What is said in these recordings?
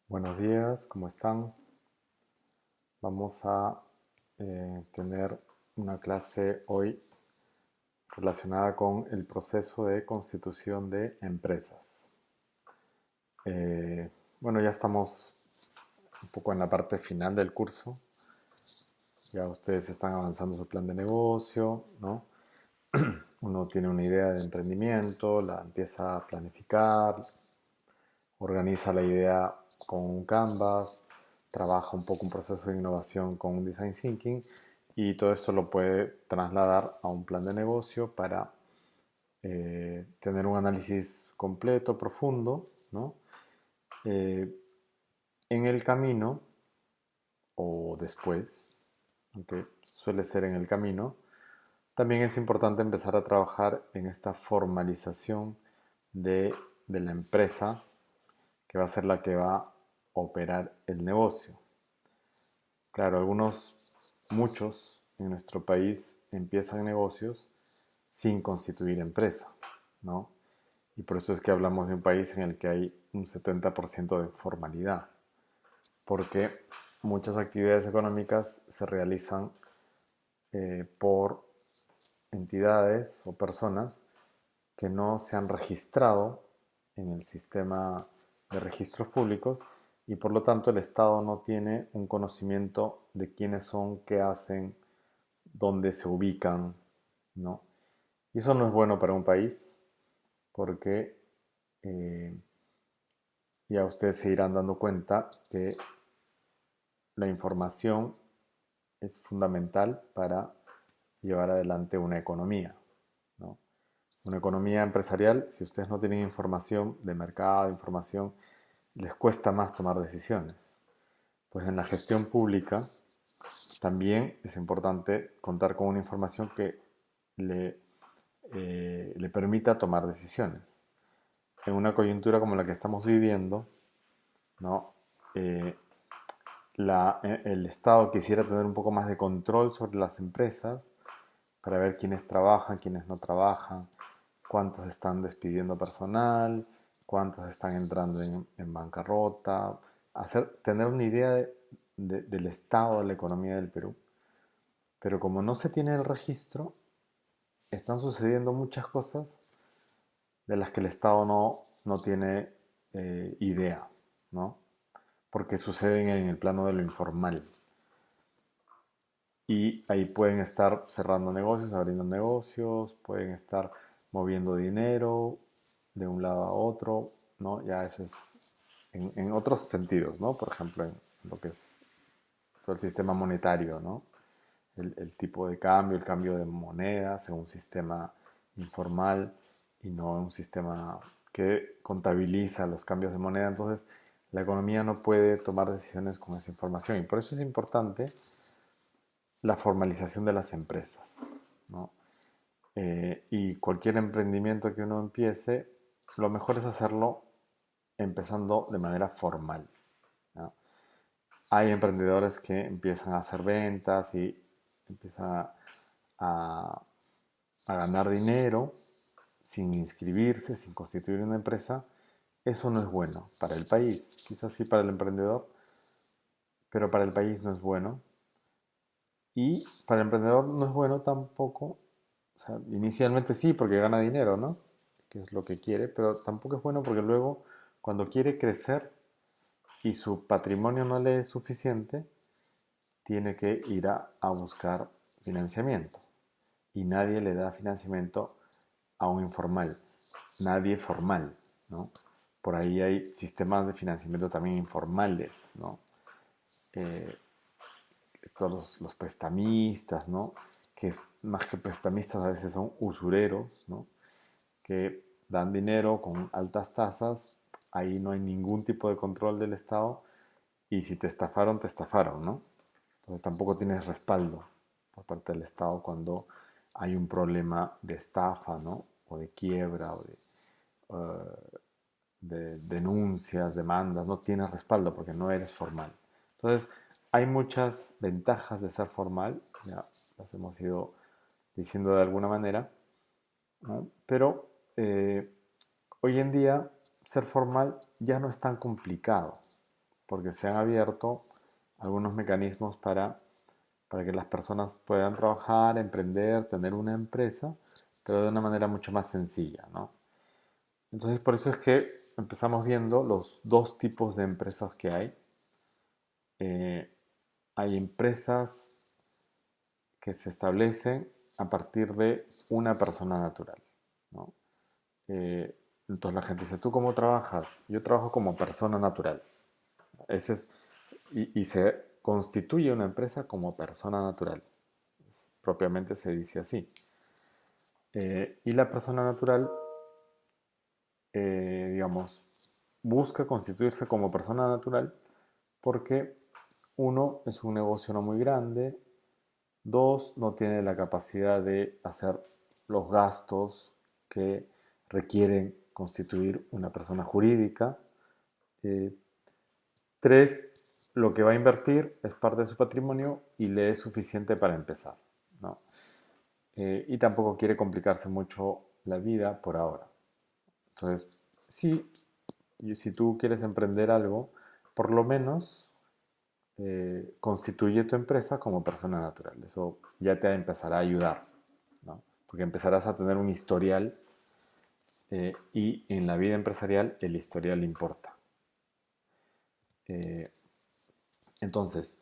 Buenos días, ¿cómo están? Vamos a tener una clase hoy relacionada con el proceso de constitución de empresas. Eh, bueno, ya estamos un poco en la parte final del curso. Ya ustedes están avanzando su plan de negocio, ¿no? Uno tiene una idea de emprendimiento, la empieza a planificar, organiza la idea con un canvas, trabaja un poco un proceso de innovación con un design thinking y todo esto lo puede trasladar a un plan de negocio para tener un análisis completo, profundo, ¿no? Eh, en el camino o después, aunque suele ser en el camino, también es importante empezar a trabajar en esta formalización de, de la empresa que va a ser la que va a operar el negocio. Claro, muchos en nuestro país empiezan negocios sin constituir empresa, ¿no? Y por eso es que hablamos de un país en el que hay un 70% de formalidad, porque muchas actividades económicas se realizan por entidades o personas que no se han registrado en el sistema de registros públicos y por lo tanto el Estado no tiene un conocimiento de quiénes son, qué hacen, dónde se ubican, ¿no? Y eso no es bueno para un país porque eh, ya ustedes se irán dando cuenta que la información es fundamental para llevar adelante una economía, ¿no? Una economía empresarial, si ustedes no tienen información de mercado, información, les cuesta más tomar decisiones. Pues en la gestión pública también es importante contar con una información que le, le permita tomar decisiones. En una coyuntura como la que estamos viviendo, ¿no? Eh, el Estado quisiera tener un poco más de control sobre las empresas para ver quiénes trabajan, quiénes no trabajan, cuántos están despidiendo personal, cuántos están entrando en bancarrota, tener una idea del estado de la economía del Perú. Pero como no se tiene el registro, están sucediendo muchas cosas de las que el Estado no tiene idea, ¿no? Porque suceden en el plano de lo informal. Y ahí pueden estar cerrando negocios, abriendo negocios, pueden estar moviendo dinero de un lado a otro, ¿no? Ya eso es en otros sentidos, ¿no? Por ejemplo, en lo que es todo el sistema monetario, ¿no? El tipo de cambio, el cambio de monedas en un sistema informal y no en un sistema que contabiliza los cambios de moneda. Entonces, la economía no puede tomar decisiones con esa información y por eso es importante la formalización de las empresas, ¿no? Y cualquier emprendimiento que uno empiece, lo mejor es hacerlo empezando de manera formal, ¿no? Hay emprendedores que empiezan a hacer ventas y empiezan a, a ganar dinero sin inscribirse, sin constituir una empresa. Eso no es bueno para el país, quizás sí para el emprendedor, pero para el país no es bueno. Y para el emprendedor no es bueno tampoco, o sea, inicialmente sí porque gana dinero, ¿no? Que es lo que quiere, pero tampoco es bueno porque luego cuando quiere crecer y su patrimonio no le es suficiente, tiene que ir a buscar financiamiento. Y nadie le da financiamiento a un informal, nadie formal, ¿no? Por ahí hay sistemas de financiamiento también informales, ¿no? Eh, todos los prestamistas, ¿no? Que es, más que prestamistas a veces son usureros, ¿no? Que dan dinero con altas tasas, ahí no hay ningún tipo de control del Estado y si te estafaron, ¿no? Entonces tampoco tienes respaldo por parte del Estado cuando hay un problema de estafa, ¿no? O de quiebra de denuncias, demandas, no tienes respaldo porque no eres formal. Entonces, hay muchas ventajas de ser formal, ya las hemos ido diciendo de alguna manera, ¿no? Pero hoy en día ser formal ya no es tan complicado. porque se han abierto algunos mecanismos para que las personas puedan trabajar, emprender, tener una empresa, pero de una manera mucho más sencilla, ¿no? Entonces, por eso es que empezamos viendo los dos tipos de empresas que hay. Eh, Hay empresas que se establecen a partir de una persona natural, ¿no? Eh, entonces la gente dice, ¿tú cómo trabajas? Yo trabajo como persona natural. Ese es, y se constituye una empresa como persona natural. Propiamente se dice así. Y la persona natural, digamos, busca constituirse como persona natural porque uno es un negocio no muy grande, dos, no tiene la capacidad de hacer los gastos que requieren constituir una persona jurídica. Eh, Tres, lo que va a invertir es parte de su patrimonio y le es suficiente para empezar, ¿no? Y tampoco quiere complicarse mucho la vida por ahora. Entonces, sí, si tú quieres emprender algo, por lo menos constituye tu empresa como persona natural. Eso ya te empezará a ayudar, ¿no? Porque empezarás a tener un historial y en la vida empresarial el historial importa. Eh, entonces,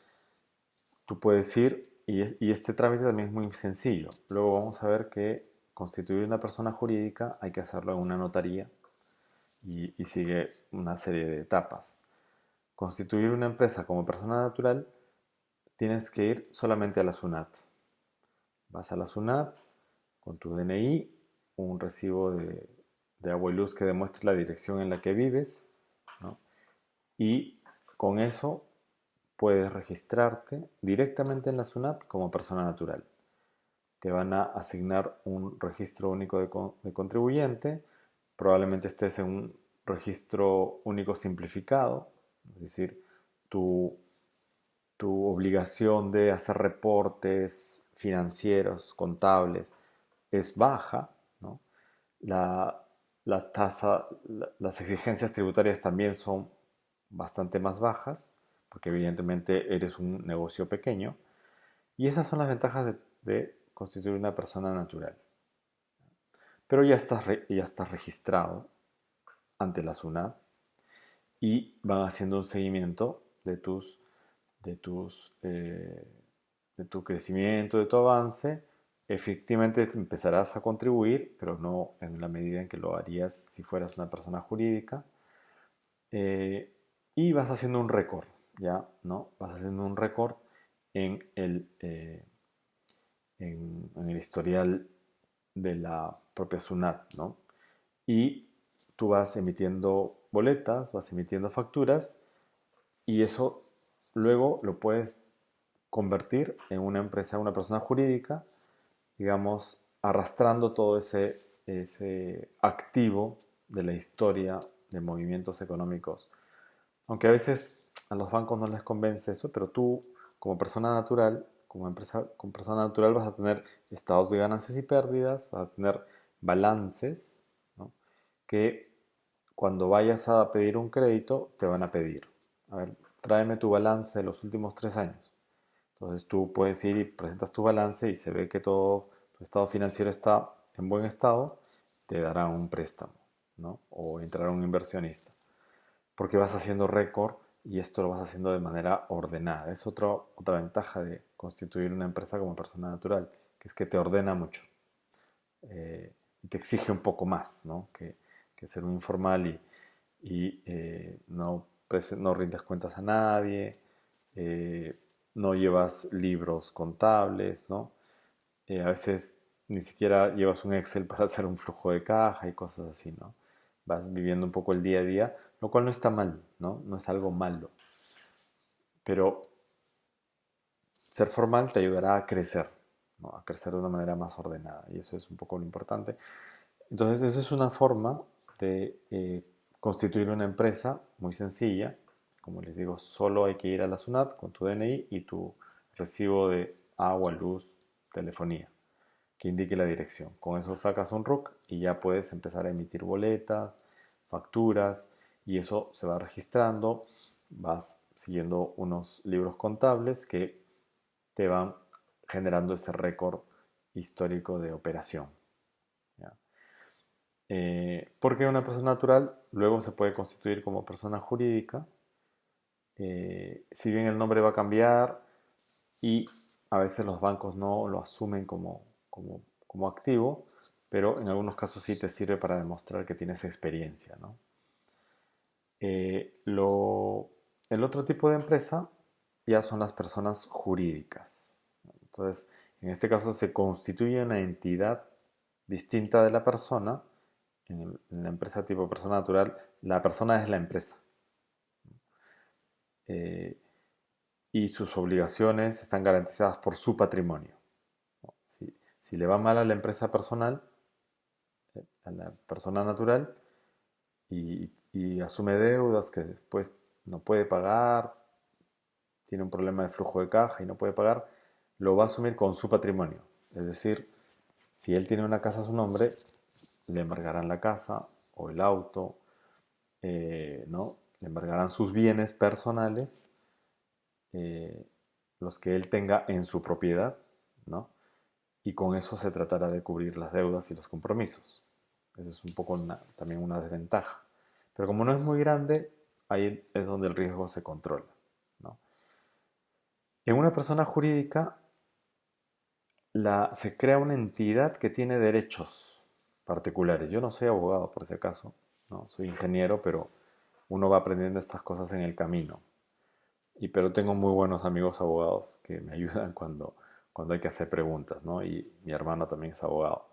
tú puedes ir y este trámite también es muy sencillo. Luego vamos a ver que constituir una persona jurídica hay que hacerlo en una notaría y sigue una serie de etapas. Constituir una empresa como persona natural tienes que ir solamente a la SUNAT. Vas a la SUNAT con tu DNI, un recibo de agua y luz que demuestre la dirección en la que vives, ¿no? Y con eso puedes registrarte directamente en la SUNAT como persona natural. Te van a asignar un registro único de contribuyente, probablemente estés en un registro único simplificado, es decir, tu, tu obligación de hacer reportes financieros, contables, es baja, ¿no? La, la tasa, las exigencias tributarias también son bastante más bajas, porque evidentemente eres un negocio pequeño. Y esas son las ventajas de constituir una persona natural. Pero ya estás registrado ante la SUNAT y van haciendo un seguimiento de tus, de tu crecimiento, de tu avance. Efectivamente empezarás a contribuir, pero no en la medida en que lo harías si fueras una persona jurídica. Eh, y vas haciendo un récord, ¿ya? ¿No? Vas haciendo un récord en en el historial de la propia SUNAT, ¿no? Y tú vas emitiendo boletas, vas emitiendo facturas y eso luego lo puedes convertir en una empresa, una persona jurídica, digamos, arrastrando todo ese activo de la historia de movimientos económicos. Aunque a veces a los bancos no les convence eso, pero tú como persona natural, como empresa, como persona natural vas a tener estados de ganancias y pérdidas, vas a tener balances, ¿no? Que cuando vayas a pedir un crédito te van a pedir. A ver, tráeme tu balance de los últimos 3 años. Entonces tú puedes ir y presentas tu balance y se ve que todo tu estado financiero está en buen estado, te dará un préstamo, ¿no? O entrará un inversionista. Porque vas haciendo récord y esto lo vas haciendo de manera ordenada. Es otra ventaja de constituir una empresa como persona natural, que es que te ordena mucho y te exige un poco más, ¿no? Que ser un informal y no rindes cuentas a nadie, eh, no llevas libros contables, ¿no? A veces ni siquiera llevas un Excel para hacer un flujo de caja y cosas así, ¿no? Vas viviendo un poco el día a día, lo cual no está mal, ¿no? No es algo malo. Pero ser formal te ayudará a crecer, ¿no? A crecer de una manera más ordenada. Y eso es un poco lo importante. Entonces, esa es una forma de constituir una empresa muy sencilla. Como les digo, solo hay que ir a la SUNAT con tu DNI y tu recibo de agua, luz, telefonía, que indique la dirección. Con eso sacas un RUC y ya puedes empezar a emitir boletas, facturas y eso se va registrando. vas siguiendo unos libros contables que te van generando ese récord histórico de operación. ¿Ya? Porque una persona natural luego se puede constituir como persona jurídica, si bien el nombre va a cambiar y a veces los bancos no lo asumen como activo, pero en algunos casos sí te sirve para demostrar que tienes experiencia, ¿no? El otro tipo de empresa ya son las personas jurídicas. Entonces, en este caso se constituye una entidad distinta de la persona. En la empresa tipo persona natural, la persona es la empresa. Eh, y sus obligaciones están garantizadas por su patrimonio. Si le va mal a la empresa personal, a la persona natural, y asume deudas que después no puede pagar, tiene un problema de flujo de caja y no puede pagar, lo va a asumir con su patrimonio. Es decir, si él tiene una casa a su nombre, le embargarán la casa o el auto, ¿no? Le embargarán sus bienes personales, eh, los que él tenga en su propiedad, ¿no? Y con eso se tratará de cubrir las deudas y los compromisos. Esa es un poco también una desventaja. Pero como no es muy grande, ahí es donde el riesgo se controla, ¿no? En una persona jurídica se crea una entidad que tiene derechos particulares. Yo no soy abogado, por si acaso, ¿no? Soy ingeniero, pero uno va aprendiendo estas cosas en el camino. Pero tengo muy buenos amigos abogados que me ayudan cuando hay que hacer preguntas, ¿no? Y mi hermano también es abogado,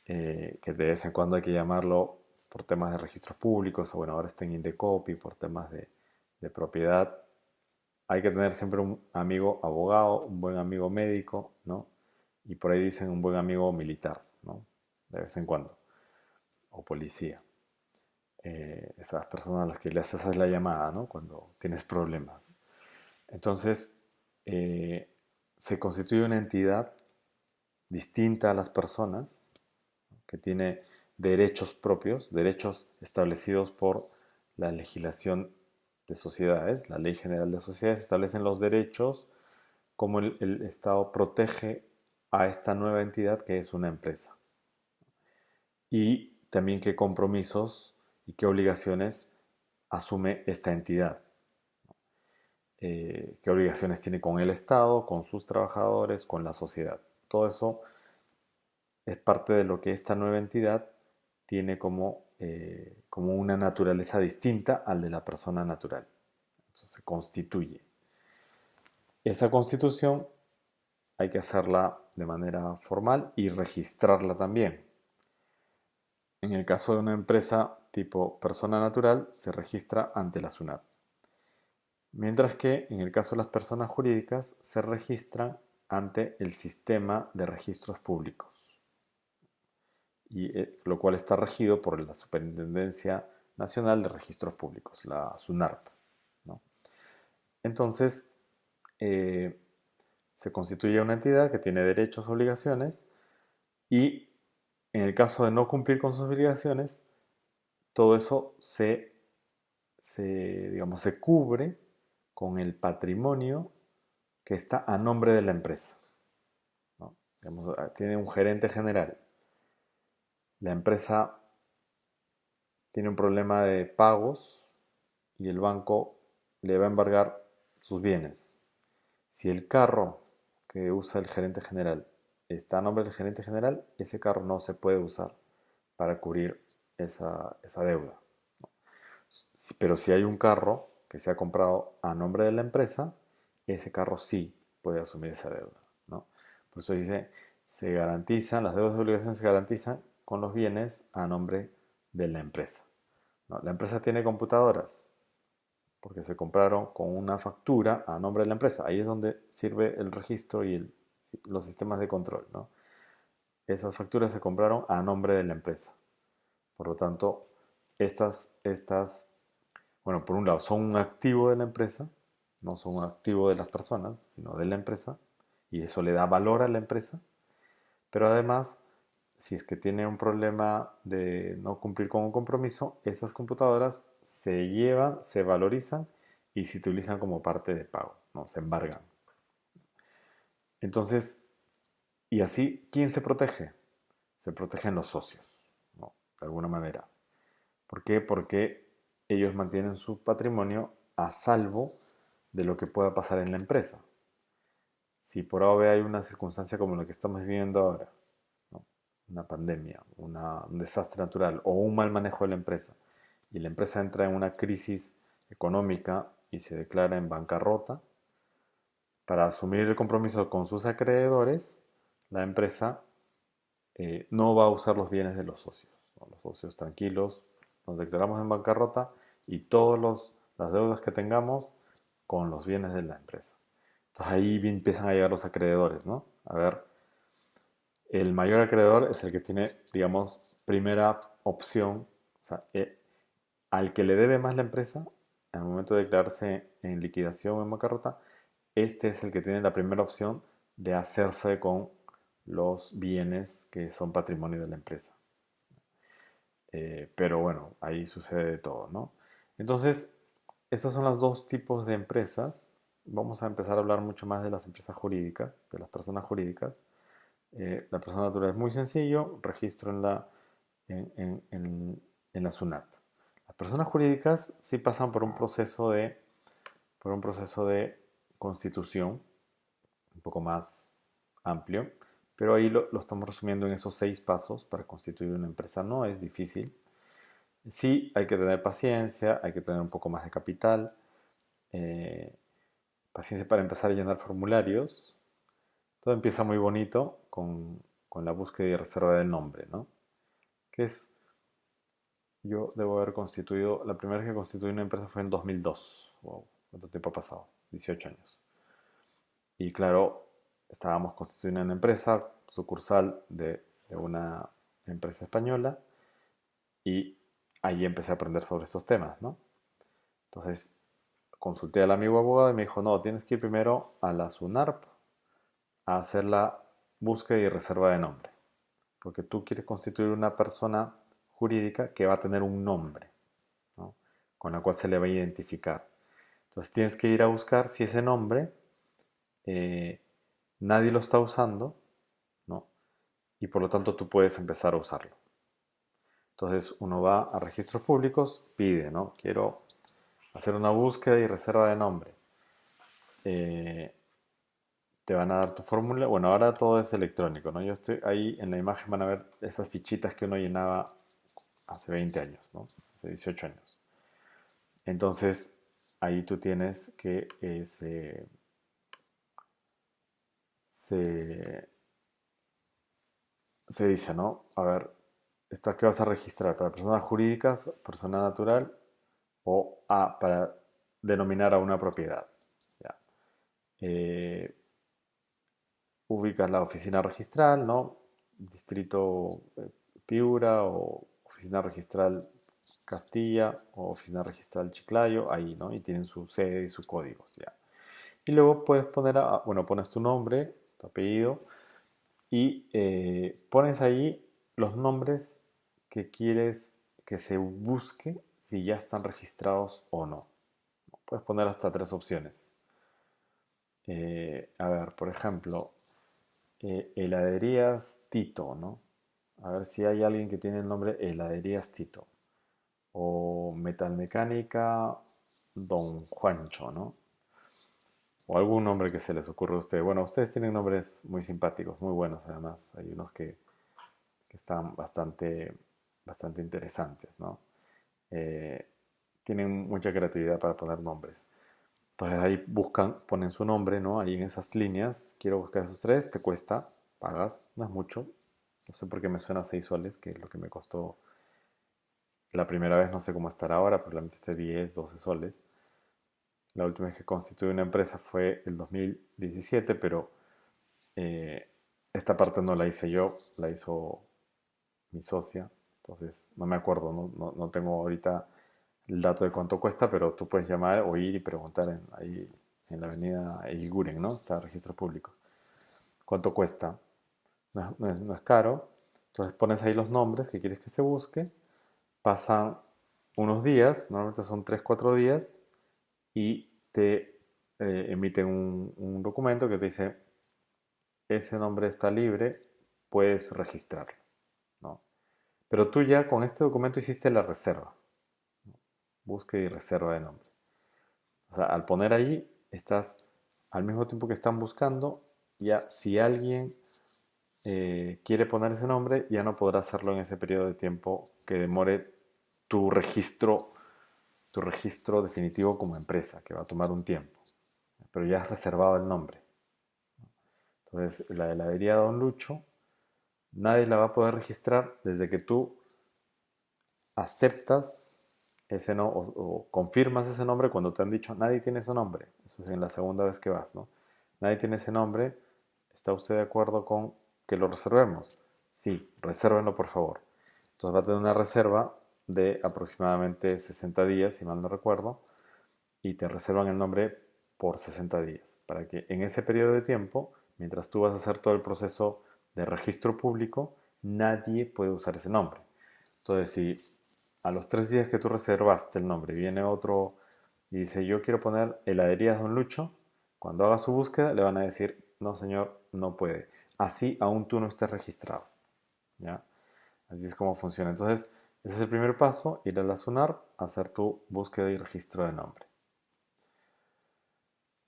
que de vez en cuando hay que llamarlo por temas de registros públicos, o bueno, ahora está en Indecopi, por temas de propiedad. Hay que tener siempre un amigo abogado, un buen amigo médico, ¿no? Y por ahí dicen un buen amigo militar, ¿no? De vez en cuando, o policía. Esas personas a las que le haces la llamada, ¿no? Cuando tienes problemas. Entonces, eh, se constituye una entidad distinta a las personas, que tiene derechos propios, derechos establecidos por la legislación de sociedades. La Ley General de Sociedades establecen los derechos, cómo el Estado protege a esta nueva entidad que es una empresa. Y también qué compromisos y qué obligaciones asume esta entidad. Qué obligaciones tiene con el Estado, con sus trabajadores, con la sociedad. Todo eso es parte de lo que esta nueva entidad tiene como una naturaleza distinta al de la persona natural. Entonces se constituye. Esa constitución hay que hacerla de manera formal y registrarla también. En el caso de una empresa tipo persona natural, se registra ante la SUNAT. Mientras que en el caso de las personas jurídicas, se registran ante el sistema de registros públicos, lo cual está regido por la Superintendencia Nacional de Registros Públicos, la SUNARP, ¿no? Entonces, eh, se constituye una entidad que tiene derechos, obligaciones, y en el caso de no cumplir con sus obligaciones, todo eso digamos, se cubre con el patrimonio que está a nombre de la empresa, ¿no? Digamos, tiene un gerente general. La empresa tiene un problema de pagos y el banco le va a embargar sus bienes. Si el carro que usa el gerente general está a nombre del gerente general, ese carro no se puede usar para cubrir esa deuda. Pero si hay un carro que se ha comprado a nombre de la empresa, ese carro sí puede asumir esa deuda, ¿no? Por eso dice, se garantizan, las deudas y obligaciones se garantizan con los bienes a nombre de la empresa, ¿no? La empresa tiene computadoras porque se compraron con una factura a nombre de la empresa. Ahí es donde sirve el registro y los sistemas de control, ¿no? Esas facturas se compraron a nombre de la empresa. Por lo tanto, estas bueno, por un lado, son un activo de la empresa, no son un activo de las personas, sino de la empresa, y eso le da valor a la empresa. Pero además, si es que tiene un problema de no cumplir con un compromiso, esas computadoras se llevan, se valorizan y se utilizan como parte de pago, ¿no? Se embargan. Entonces, y así, ¿quién se protege? Se protegen los socios, ¿no? De alguna manera. ¿Por qué? Porque ellos mantienen su patrimonio a salvo de lo que pueda pasar en la empresa. Si por A o B hay una circunstancia como la que estamos viviendo ahora, ¿no? Una pandemia, un desastre natural o un mal manejo de la empresa, y la empresa entra en una crisis económica y se declara en bancarrota, para asumir el compromiso con sus acreedores, la empresa no va a usar los bienes de los socios, ¿no? Los socios tranquilos, nos declaramos en bancarrota y todas las deudas que tengamos con los bienes de la empresa. Entonces ahí empiezan a llegar los acreedores, ¿no? A ver, el mayor acreedor es el que tiene, digamos, primera opción, o sea, al que le debe más la empresa, al momento de declararse en liquidación o en bancarrota, este es el que tiene la primera opción de hacerse con los bienes que son patrimonio de la empresa. Pero bueno, ahí sucede de todo, ¿no? Entonces, estos son los dos tipos de empresas. Vamos a empezar a hablar mucho más de las empresas jurídicas, de las personas jurídicas. La persona natural es muy sencillo, registro en la SUNAT. Las personas jurídicas sí pasan por un proceso de constitución un poco más amplio, pero ahí lo estamos resumiendo en esos 6 pasos para constituir una empresa. No es difícil. Sí, hay que tener paciencia, hay que tener un poco más de capital, eh, paciencia para empezar a llenar formularios. Todo empieza muy bonito con la búsqueda y reserva del nombre, ¿no? Que es, yo debo haber constituido, la primera vez que constituí una empresa fue en 2002. Wow, ¿cuánto tiempo ha pasado? 18 años. Y claro, estábamos constituyendo una empresa, sucursal de una empresa española, y ahí empecé a aprender sobre estos temas, ¿no? Entonces, consulté al amigo abogado y me dijo, no, tienes que ir primero a la SUNARP a hacer la búsqueda y reserva de nombre, porque tú quieres constituir una persona jurídica que va a tener un nombre, ¿no? Con la cual se le va a identificar. Entonces tienes que ir a buscar si ese nombre eh, nadie lo está usando, ¿no? Y por lo tanto tú puedes empezar a usarlo. Entonces uno va a registros públicos, pide, ¿no? Quiero hacer una búsqueda y reserva de nombre. Eh, Te van a dar tu fórmula. Bueno, ahora todo es electrónico, ¿no? Yo estoy ahí en la imagen, van a ver esas fichitas que uno llenaba hace 20 años, ¿no? Hace 18 años. Entonces, ahí tú tienes que se, se dice, ¿no? A ver, ¿esta qué vas a registrar? ¿Para personas jurídicas, persona natural o para denominar a una propiedad? ¿Ya? Eh, Ubicas la oficina registral, ¿no? Distrito Piura o oficina registral Castilla o oficina registral Chiclayo, ahí, ¿no? Y tienen su sede y sus códigos, ¿ya? Y luego puedes poner, bueno, pones tu nombre, tu apellido y pones ahí los nombres que quieres que se busque si ya están registrados o no. Puedes poner hasta 3 opciones. A ver, por ejemplo, heladerías Tito, ¿no? A ver si hay alguien que tiene el nombre heladerías Tito. O metalmecánica Don Juancho, ¿no? O algún nombre que se les ocurra a ustedes. Bueno, ustedes tienen nombres muy simpáticos, muy buenos además. Hay unos que están bastante interesantes, ¿no? Eh, Tienen mucha creatividad para poner nombres. Entonces ahí buscan, ponen su nombre, ¿no? Ahí en esas líneas, quiero buscar esos 3, te cuesta, pagas, no es mucho. No sé por qué me suena a 6 soles, que es lo que me costó la primera vez, no sé cómo estará ahora, probablemente esté 10, 12 soles. La última vez que constituí una empresa fue el 2017, pero eh, esta parte no la hice yo, la hizo mi socia. Entonces no me acuerdo, no tengo ahorita el dato de cuánto cuesta, pero tú puedes llamar o ir y preguntar ahí en la avenida Eguiguren, ¿no? Está registros públicos. ¿Cuánto cuesta? No es caro. Entonces pones ahí los nombres que quieres que se busque. Pasan unos días, normalmente son 3 4 días, y te emiten un documento que te dice, ese nombre está libre, puedes registrarlo, ¿no? Pero tú ya con este documento hiciste la reserva, búsqueda y reserva de nombre. O sea, al poner ahí, estás, al mismo tiempo que están buscando, ya si alguien quiere poner ese nombre, ya no podrá hacerlo en ese periodo de tiempo que demore tu registro, tu registro definitivo como empresa, que va a tomar un tiempo. Pero ya has reservado el nombre. Entonces, la heladería Don Lucho, nadie la va a poder registrar desde que tú aceptas ese no, o confirmas ese nombre cuando te han dicho nadie tiene ese nombre. Eso es en la segunda vez que vas, ¿no? Nadie tiene ese nombre. ¿Está usted de acuerdo con que lo reservemos? Sí, resérvenlo por favor. Entonces va a tener una reserva de aproximadamente 60 días, si mal no recuerdo, y te reservan el nombre por 60 días, para que en ese periodo de tiempo, mientras tú vas a hacer todo el proceso de registro público, nadie puede usar ese nombre. Entonces, si a los 3 días que tú reservaste el nombre viene otro y dice, yo quiero poner heladerías Don Lucho, cuando haga su búsqueda le van a decir, no señor, no puede. Así aún tú no estés registrado. ¿Ya? Así es como funciona. Entonces, ese es el primer paso, ir a la SUNAR, hacer tu búsqueda y registro de nombre.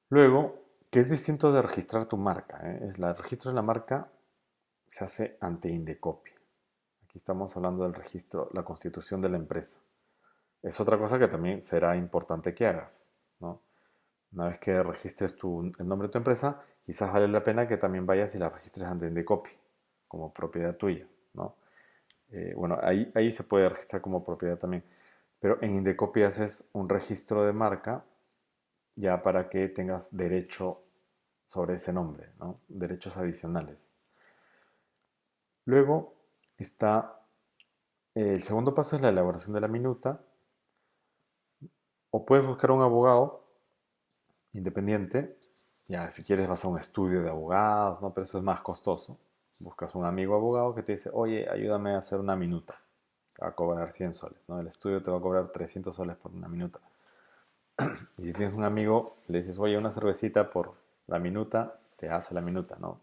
Luego, que es distinto de registrar tu marca, ¿eh? Es el registro de la marca se hace ante Indecopi. Aquí estamos hablando del registro, la constitución de la empresa. Es otra cosa que también será importante que hagas, ¿no? Una vez que registres el nombre de tu empresa, quizás vale la pena que también vayas y la registres ante Indecopi, como propiedad tuya, ¿no? Bueno, ahí se puede registrar como propiedad también. Pero en Indecopi haces un registro de marca ya para que tengas derecho sobre ese nombre, ¿no? Derechos adicionales. Luego está el segundo paso es la elaboración de la minuta. O puedes buscar un abogado independiente. Ya, si quieres vas a un estudio de abogados, ¿no? Pero eso es más costoso. Buscas un amigo abogado que te dice, oye, ayúdame a hacer una minuta. Te va a cobrar 100 soles, ¿no? El estudio te va a cobrar 300 soles por una minuta. Y si tienes un amigo, le dices, oye, una cervecita por la minuta, te hace la minuta, ¿no?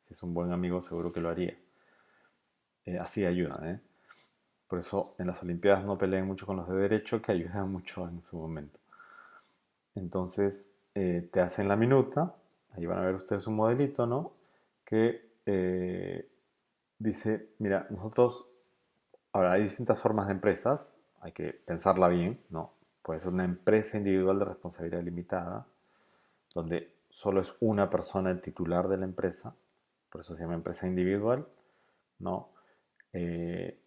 Si es un buen amigo, seguro que lo haría. Así ayudan, ¿eh? Por eso en las Olimpiadas no peleen mucho con los de derecho, que ayudan mucho en su momento. Entonces te hacen la minuta, ahí van a ver ustedes un modelito, ¿no? Que dice, mira, nosotros, ahora hay distintas formas de empresas, hay que pensarla bien, ¿no? Puede ser una empresa individual de responsabilidad limitada, donde solo es una persona el titular de la empresa, por eso se llama empresa individual, ¿no? Eh,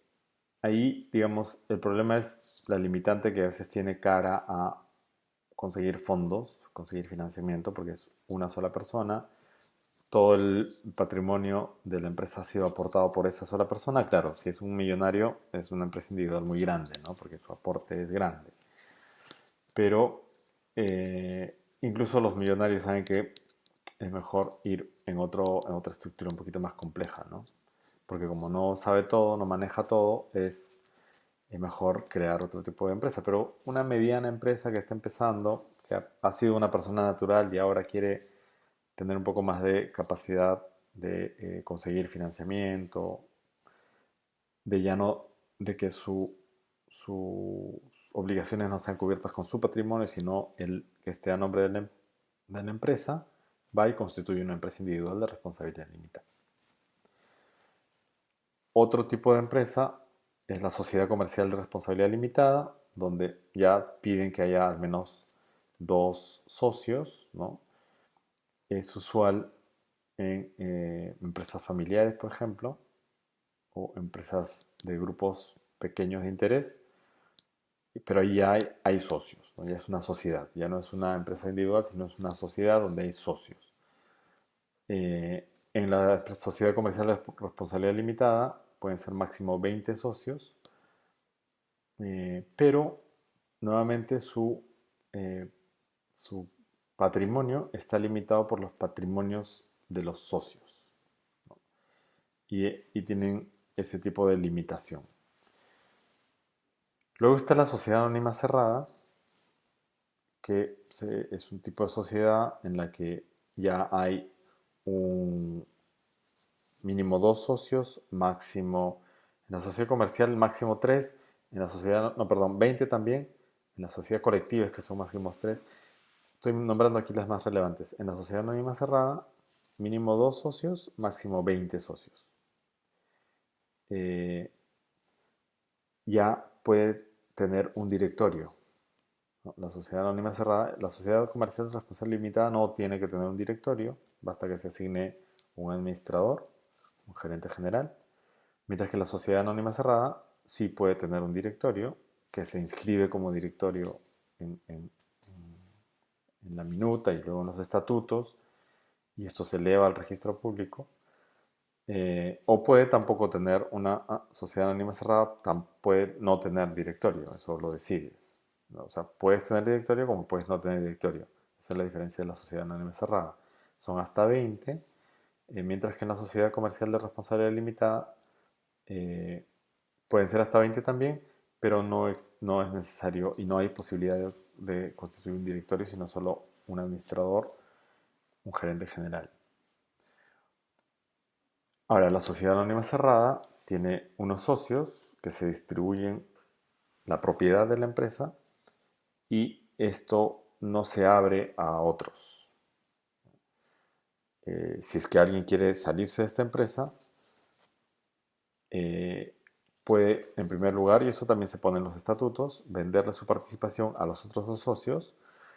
Ahí, digamos, el problema es la limitante que a veces tiene cara a conseguir fondos, conseguir financiamiento, porque es una sola persona. Todo el patrimonio de la empresa ha sido aportado por esa sola persona. Claro, si es un millonario, es una empresa individual muy grande, ¿no? Porque su aporte es grande. Pero incluso los millonarios saben que es mejor ir en otra estructura un poquito más compleja, ¿no? Porque como no sabe todo, no maneja todo, es mejor crear otro tipo de empresa. Pero una mediana empresa que está empezando, que ha sido una persona natural y ahora quiere tener un poco más de capacidad de conseguir financiamiento, de ya no, de que sus obligaciones no sean cubiertas con su patrimonio, sino el que esté a nombre de la empresa, va y constituye una empresa individual de responsabilidad limitada. Otro tipo de empresa es la sociedad comercial de responsabilidad limitada, donde ya piden que haya al menos dos socios, ¿no? Es usual en empresas familiares, por ejemplo, o empresas de grupos pequeños de interés, pero ahí ya hay socios, ¿no? Ya es una sociedad, ya no es una empresa individual, sino es una sociedad donde hay socios. En la sociedad comercial de responsabilidad limitada pueden ser máximo 20 socios, pero nuevamente eh, su patrimonio está limitado por los patrimonios de los socios, ¿no? Y tienen ese tipo de limitación. Luego está la sociedad anónima cerrada, es un tipo de sociedad en la que ya hay un mínimo dos socios, máximo, en la sociedad comercial máximo tres, en la sociedad, no, perdón, 20 también, en la sociedad colectiva es que son máximo tres. Estoy nombrando aquí las más relevantes. En la sociedad anónima cerrada, mínimo dos socios, máximo 20 socios. Eh, ya puede tener un directorio. ¿No? La sociedad anónima cerrada, la sociedad comercial responsable limitada no tiene que tener un directorio, basta que se asigne un administrador, un gerente general, mientras que la sociedad anónima cerrada sí puede tener un directorio que se inscribe como directorio en la minuta y luego en los estatutos, y esto se eleva al registro público. O puede tampoco tener una sociedad anónima cerrada, puede no tener directorio, eso lo decides, ¿no? O sea, puedes tener directorio como puedes no tener directorio. Esa es la diferencia de la sociedad anónima cerrada. Son hasta 20, mientras que en la sociedad comercial de responsabilidad limitada eh, pueden ser hasta 20 también, pero no es necesario y no hay posibilidad de constituir un directorio, sino solo un administrador, un gerente general. Ahora, la sociedad anónima cerrada tiene unos socios que se distribuyen la propiedad de la empresa y esto no se abre a otros. Si es que alguien quiere salirse de esta empresa, eh, puede, en primer lugar, y eso también se pone en los estatutos, venderle su participación a los otros dos socios,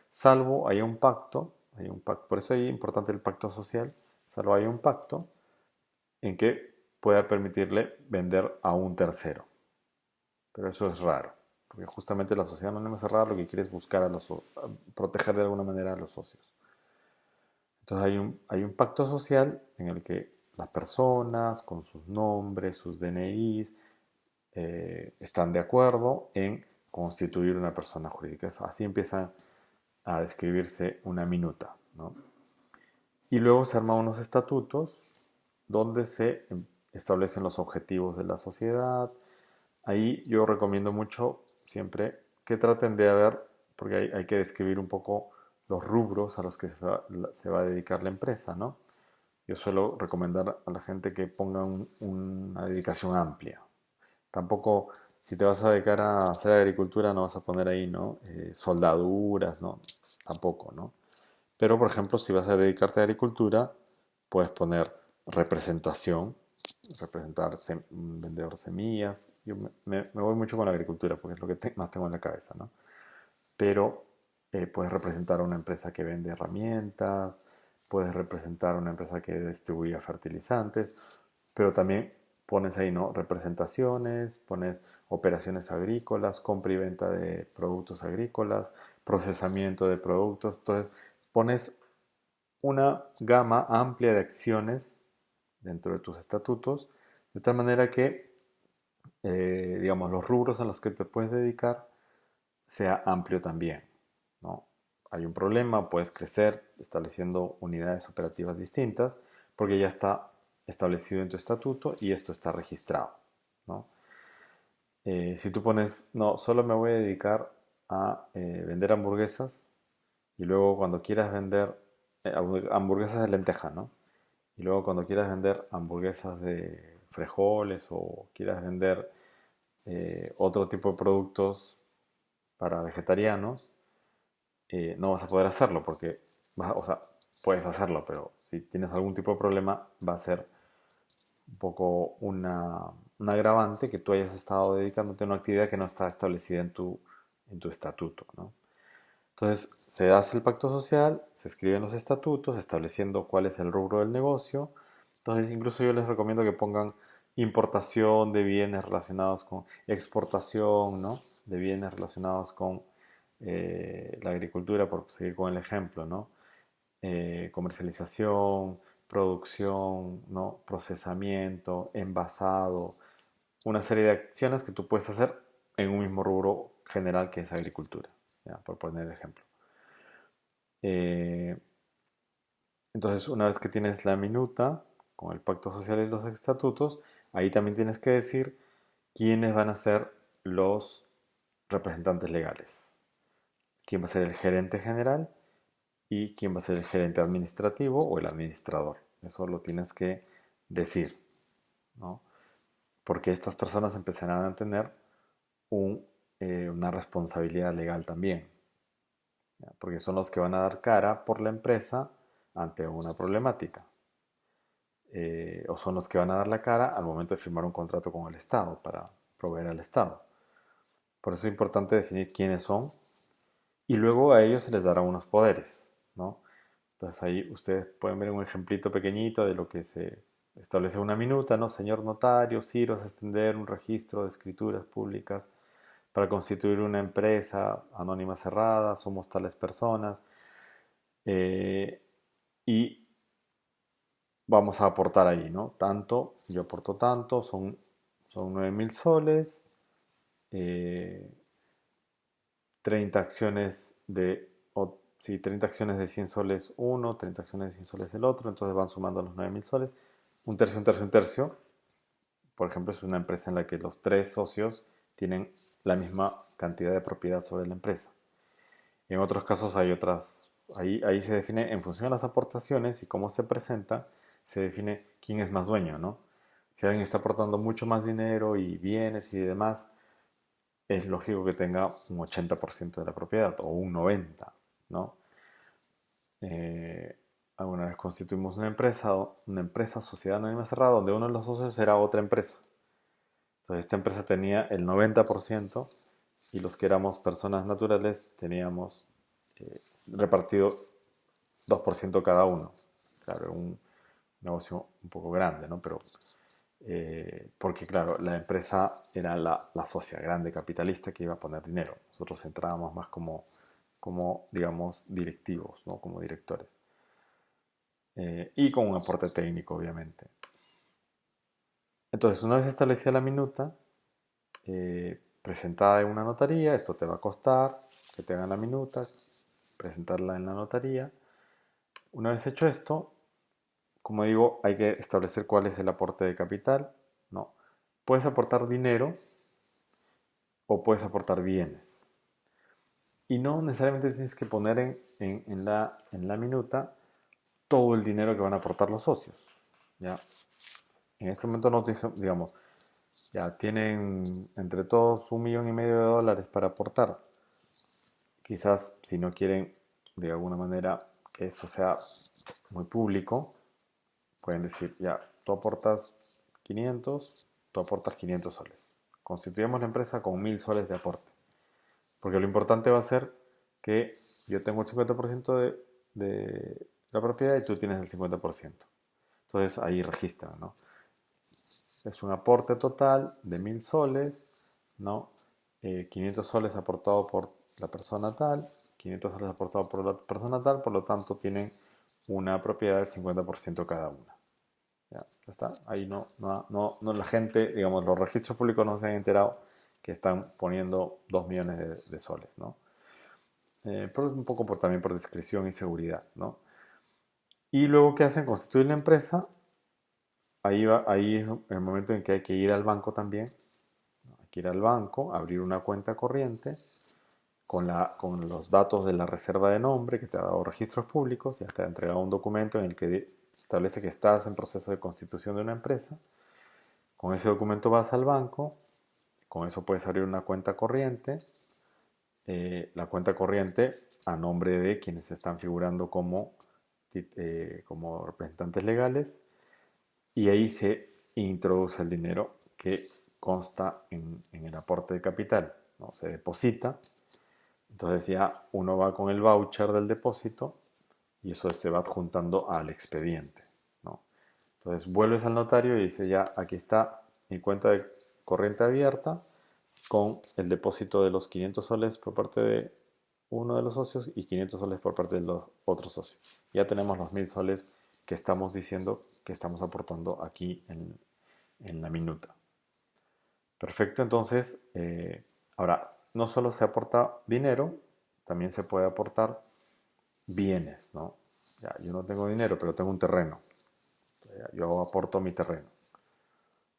salvo hay un pacto, por eso es importante el pacto social, salvo hay un pacto en que pueda permitirle vender a un tercero. Pero eso es raro, porque justamente la sociedad anónima cerrada lo que quiere es buscar proteger de alguna manera a los socios. Entonces hay un pacto social en el que las personas con sus nombres, sus DNIs, están de acuerdo en constituir una persona jurídica. Así empieza a describirse una minuta, ¿no? Y luego se arman unos estatutos donde se establecen los objetivos de la sociedad. Ahí yo recomiendo mucho siempre que traten de ver, porque hay que describir un poco los rubros a los que se va a dedicar la empresa, ¿no? Yo suelo recomendar a la gente que ponga una dedicación amplia. Tampoco, si te vas a dedicar a hacer agricultura, no vas a poner ahí, ¿no? Soldaduras, ¿no? Tampoco, ¿no? Pero, por ejemplo, si vas a dedicarte a agricultura, puedes poner representación, un vendedor de semillas. Yo me voy mucho con la agricultura porque es lo que más tengo en la cabeza, ¿no? Pero puedes representar a una empresa que vende herramientas, puedes representar a una empresa que distribuye fertilizantes, pero también pones ahí, ¿no? Representaciones, pones operaciones agrícolas, compra y venta de productos agrícolas, procesamiento de productos. Entonces, pones una gama amplia de acciones dentro de tus estatutos, de tal manera que, digamos, los rubros a los que te puedes dedicar sea amplio también, ¿no? Hay un problema, puedes crecer estableciendo unidades operativas distintas, porque ya está establecido en tu estatuto y esto está registrado, ¿no? Si tú pones, no, solo me voy a dedicar a vender hamburguesas y luego cuando quieras vender hamburguesas de lenteja, ¿no? Y luego cuando quieras vender hamburguesas de frijoles o quieras vender otro tipo de productos para vegetarianos, no vas a poder hacerlo porque, o sea, puedes hacerlo, pero si tienes algún tipo de problema va a ser un poco un agravante que tú hayas estado dedicándote a una actividad que no está establecida en tu estatuto, ¿no? Entonces, se hace el pacto social, se escriben los estatutos estableciendo cuál es el rubro del negocio. Entonces, incluso yo les recomiendo que pongan importación de bienes relacionados con exportación, ¿no? De bienes relacionados con la agricultura, por seguir con el ejemplo, ¿no? Comercialización, producción, ¿no? Procesamiento, envasado, una serie de acciones que tú puedes hacer en un mismo rubro general que es agricultura, ¿ya? Por poner el ejemplo. Eh, entonces, una vez que tienes la minuta con el pacto social y los estatutos, ahí también tienes que decir quiénes van a ser los representantes legales. quién va a ser el gerente general y quién va a ser el gerente administrativo o el administrador. Eso lo tienes que decir, ¿no? Porque estas personas empezarán a tener una responsabilidad legal también, ¿ya? Porque son los que van a dar cara por la empresa ante una problemática. O son los que van a dar la cara al momento de firmar un contrato con el Estado para proveer al Estado. Por eso es importante definir quiénes son y luego a ellos se les dará unos poderes, ¿no? Entonces ahí ustedes pueden ver un ejemplito pequeñito de lo que se establece en una minuta, ¿no? Señor notario, ciros, extender un registro de escrituras públicas para constituir una empresa anónima cerrada, somos tales personas, y vamos a aportar ahí, ¿no? Tanto, yo aporto tanto, son 9.000 soles, eh, 30 acciones de, sí, 30 acciones de 100 soles uno, 30 acciones de 100 soles el otro, entonces van sumando los 9.000 soles, un tercio, un tercio, un tercio. Por ejemplo, es una empresa en la que los tres socios tienen la misma cantidad de propiedad sobre la empresa. En otros casos hay otras, ahí se define en función de las aportaciones y cómo se presenta, se define quién es más dueño, ¿no? Si alguien está aportando mucho más dinero y bienes y demás, es lógico que tenga un 80% de la propiedad o un 90%, ¿no? Eh, Alguna vez constituimos una empresa, sociedad anónima cerrada, donde uno de los socios era otra empresa. Entonces esta empresa tenía el 90% y los que éramos personas naturales teníamos repartido 2% cada uno. Claro, un negocio un poco grande, ¿no? Pero porque claro, la empresa era la socia grande capitalista que iba a poner dinero. Nosotros entrábamos más como digamos, directivos, ¿no? Como directores. Y con un aporte técnico, obviamente. Entonces, una vez establecida la minuta, presentada en una notaría, esto te va a costar que te hagan la minuta, presentarla en la notaría. Una vez hecho esto, como digo, hay que establecer cuál es el aporte de capital, ¿no? Puedes aportar dinero o puedes aportar bienes. Y no necesariamente tienes que poner en la minuta todo el dinero que van a aportar los socios, ¿ya? En este momento no digamos, ya tienen entre todos $1,500,000 para aportar. Quizás si no quieren de alguna manera que esto sea muy público, pueden decir, ya, tú aportas 500, tú aportas 500 soles. Constituyamos la empresa con 1.000 soles de aporte. Porque lo importante va a ser que yo tengo el 50% de la propiedad y tú tienes el 50%. Entonces ahí registran, ¿no? Es un aporte total de 1.000 soles, ¿no? 500 soles aportado por la persona tal, 500 soles aportado por la persona tal, por lo tanto tienen una propiedad del 50% cada una. Ya está. Ahí no la gente, digamos, los registros públicos no se han enterado que están poniendo 2 millones de soles, ¿no? Pero un poco también por discreción y seguridad, ¿no? Y luego, ¿qué hacen? Constituyen la empresa. Ahí es el momento en que hay que ir al banco también. Hay que ir al banco, abrir una cuenta corriente con los datos de la reserva de nombre que te ha dado registros públicos. Ya te ha entregado un documento en el que establece que estás en proceso de constitución de una empresa. Con ese documento vas al banco. Con eso puedes abrir una cuenta corriente. La cuenta corriente a nombre de quienes están figurando como representantes legales, y ahí se introduce el dinero que consta en el aporte de capital, ¿no? Se deposita, entonces ya uno va con el voucher del depósito y eso se va adjuntando al expediente, ¿no? Entonces vuelves al notario y dice, ya aquí está mi cuenta de corriente abierta con el depósito de los 500 soles por parte de uno de los socios y 500 soles por parte de los otros socios. Ya tenemos los 1.000 soles que estamos diciendo que estamos aportando aquí en la minuta. Perfecto, entonces, ahora, no solo se aporta dinero, también se puede aportar bienes, ¿no? Ya, yo no tengo dinero, pero tengo un terreno. Yo aporto mi terreno.